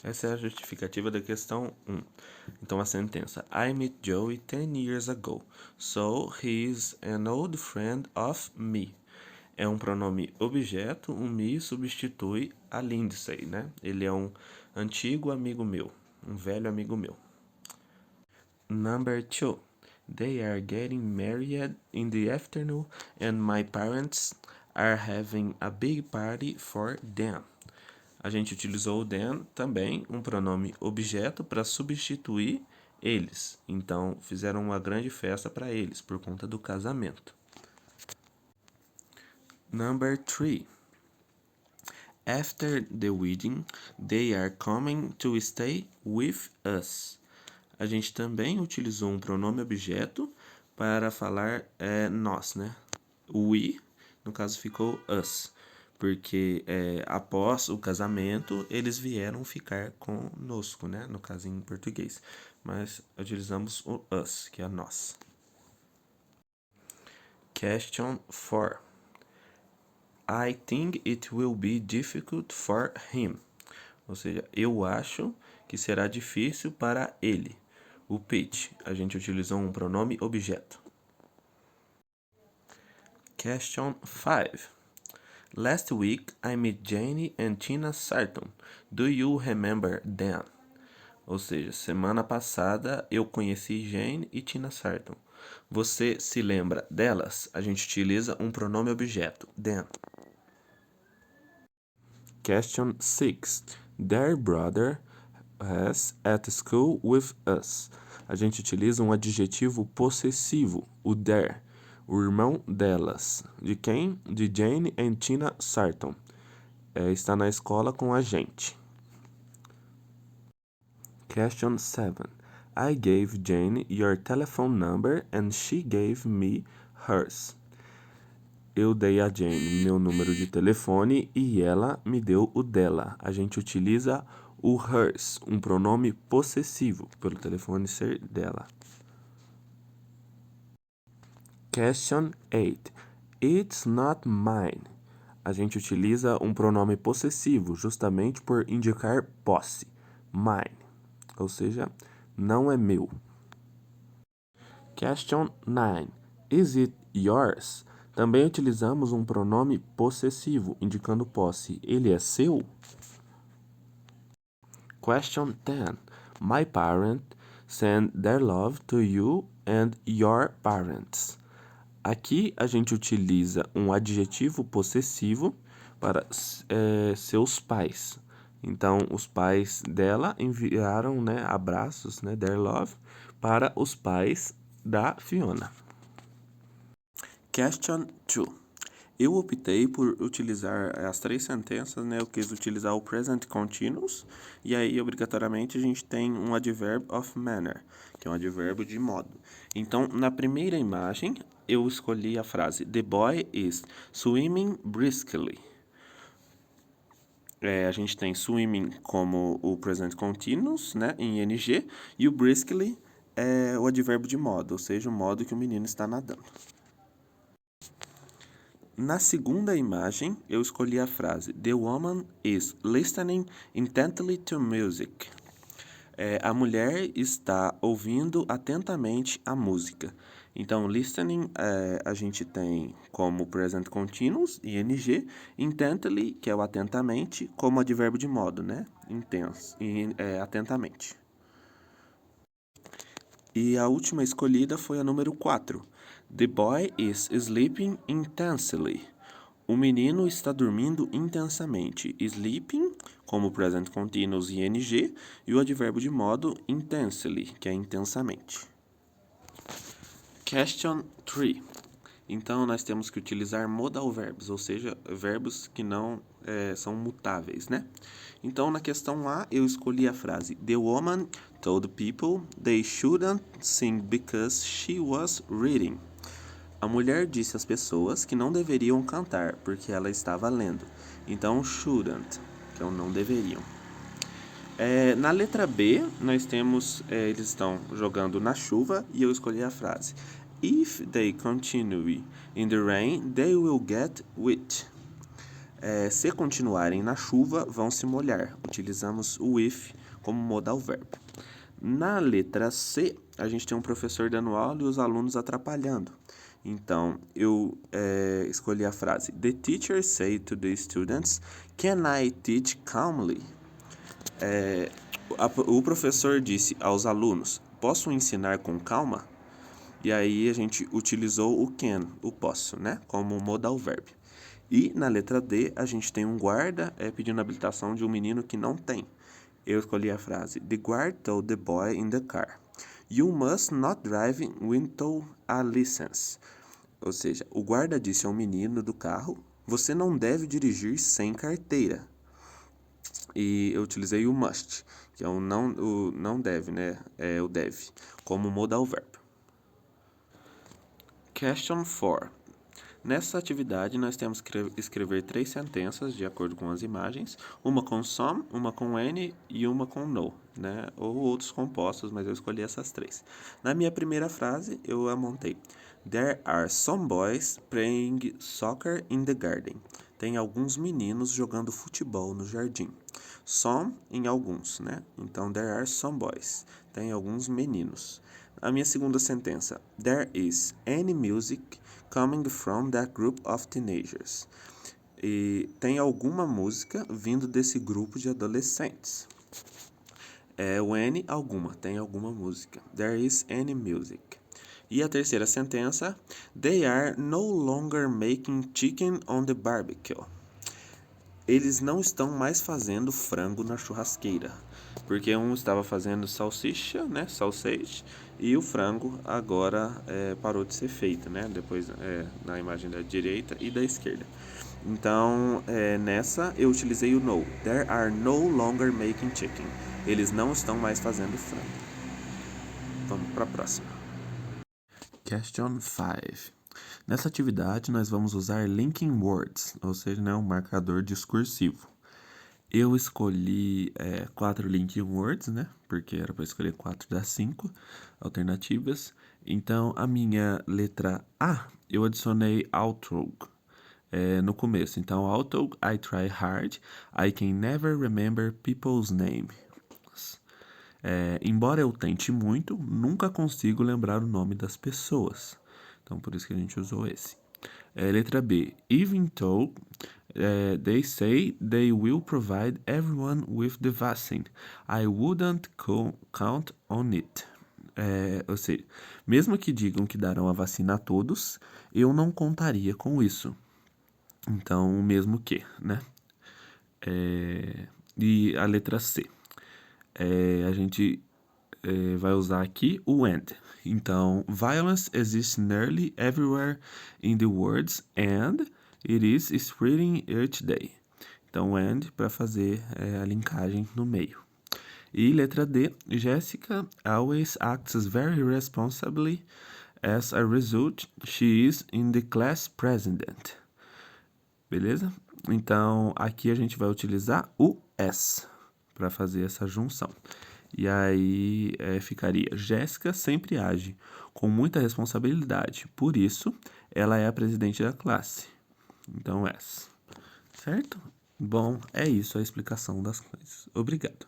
Essa é a justificativa da questão 1. Então, a sentença: I met Joey 10 years ago, so he is an old friend of me. É um pronome objeto, o me substitui a Lindsay, né? Ele é um antigo amigo meu, um velho amigo meu. Number 2. They are getting married in the afternoon and my parents are having a big party for them. A gente utilizou o them também, um pronome objeto, para substituir eles. Então, fizeram uma grande festa para eles, por conta do casamento. Number 3. After the wedding, they are coming to stay with us. A gente também utilizou um pronome objeto para falar nós, né? We, no caso, ficou us, porque após o casamento eles vieram ficar conosco, né? No caso em português, mas utilizamos o us, que é nós. Question 4. I think it will be difficult for him. Ou seja, eu acho que será difícil para ele. O Pete, a gente utilizou um pronome objeto. Question 5. Last week I met Jane and Tina Sarton. Do you remember them? Ou seja, semana passada eu conheci Jane e Tina Sarton. Você se lembra delas? A gente utiliza um pronome objeto, them. Question 6. Their brother has at school with us. A gente utiliza um adjetivo possessivo, o their. O irmão delas. De quem? De Jane e Tina Sarton. Está na escola com a gente. Question 7. I gave Jane your telephone number and she gave me hers. Eu dei a Jane meu número de telefone e ela me deu o dela. A gente utiliza o hers, um pronome possessivo, pelo telefone ser dela. Question 8. It's not mine. A gente utiliza um pronome possessivo, justamente por indicar posse. Mine. Ou seja, não é meu. Question 9. Is it yours? Também utilizamos um pronome possessivo, indicando posse. Ele é seu? Question 10. My parents send their love to you and your parents. Aqui a gente utiliza um adjetivo possessivo para seus pais. Então, os pais dela enviaram, né, abraços, né, their love, para os pais da Fiona. Question 2. Eu optei por utilizar as 3 sentenças, né? Eu quis utilizar o present continuous, e aí, obrigatoriamente, a gente tem um adverb of manner, que é um advérbio de modo. Então, na primeira imagem, eu escolhi a frase The boy is swimming briskly. A gente tem swimming como o present continuous, né, em ing, e o briskly é o advérbio de modo, ou seja, o modo que o menino está nadando. Na segunda imagem, eu escolhi a frase The woman is listening intently to music. A mulher está ouvindo atentamente a música. Então, listening a gente tem como present continuous, ing, intently, que é o atentamente, como advérbio de modo, né? Intenso, atentamente. E a última escolhida foi a número 4. The boy is sleeping intensely. O menino está dormindo intensamente. Sleeping, como present continuous e ing, e o advérbio de modo intensely, que é intensamente. Question 3. Então, nós temos que utilizar modal verbs, ou seja, verbos que não são mutáveis, né? Então, na questão A, eu escolhi a frase The woman told people they shouldn't sing because she was reading. A mulher disse às pessoas que não deveriam cantar porque ela estava lendo. Então, shouldn't, que é o não deveriam. Na letra B, nós temos, eles estão jogando na chuva e eu escolhi a frase If they continue in the rain, they will get wet. Se continuarem na chuva, vão se molhar. Utilizamos o if como modal verb. Na letra C, a gente tem um professor dando aula e os alunos atrapalhando. Então, eu escolhi a frase: The teacher said to the students, "Can I teach calmly?" O professor disse aos alunos: "Posso ensinar com calma?" E aí a gente utilizou o can, o posso, né, como modal verb. E na letra D, a gente tem um guarda pedindo habilitação de um menino que não tem. Eu escolhi a frase: The guard told the boy in the car, "You must not drive without a license." Ou seja, o guarda disse ao menino do carro: "Você não deve dirigir sem carteira." E eu utilizei o must, que é o não deve, né? É o deve, como modal verb. Question 4. Nessa atividade, nós temos que escrever 3 sentenças de acordo com as imagens, uma com some, uma com any e uma com no, né? Ou outros compostos, mas eu escolhi essas 3. Na minha primeira frase, eu a montei: There are some boys playing soccer in the garden. Tem alguns meninos jogando futebol no jardim. Some em alguns, né? Então, there are some boys. Tem alguns meninos. A minha segunda sentença: There is any music coming from that group of teenagers. E tem alguma música vindo desse grupo de adolescentes. O any, alguma. Tem alguma música. There is any music. E a terceira sentença: They are no longer making chicken on the barbecue. Eles não estão mais fazendo frango na churrasqueira, porque um estava fazendo salsicha, né, sausage, e o frango agora parou de ser feito, né, depois na imagem da direita e da esquerda. Então, nessa eu utilizei o no. There are no longer making chicken. Eles não estão mais fazendo frango. Vamos para a próxima. Question 5. Nessa atividade, nós vamos usar linking words, ou seja, né, um marcador discursivo. Eu escolhi 4 linking words, né? Porque era para escolher 4 das 5 alternativas. Então, a minha letra A, eu adicionei although no começo. Então, although I try hard, I can never remember people's names. Embora eu tente muito, nunca consigo lembrar o nome das pessoas. Então, por isso que a gente usou esse. Letra B. Even though they say they will provide everyone with the vaccine, I wouldn't count on it. Ou seja, mesmo que digam que darão a vacina a todos, eu não contaria com isso. Então, mesmo que, né? E a letra C. A gente vai usar aqui o and. Então, violence exists nearly everywhere in the world and it is spreading each day. Então, and para fazer a linkagem no meio. E letra D, Jessica always acts very responsibly. As a result, she is in the class president. Beleza? Então, aqui a gente vai utilizar o as para fazer essa junção. E aí ficaria: Jéssica sempre age com muita responsabilidade, por isso ela é a presidente da classe. Então, essa. Certo? Bom, é isso a explicação das coisas. Obrigado.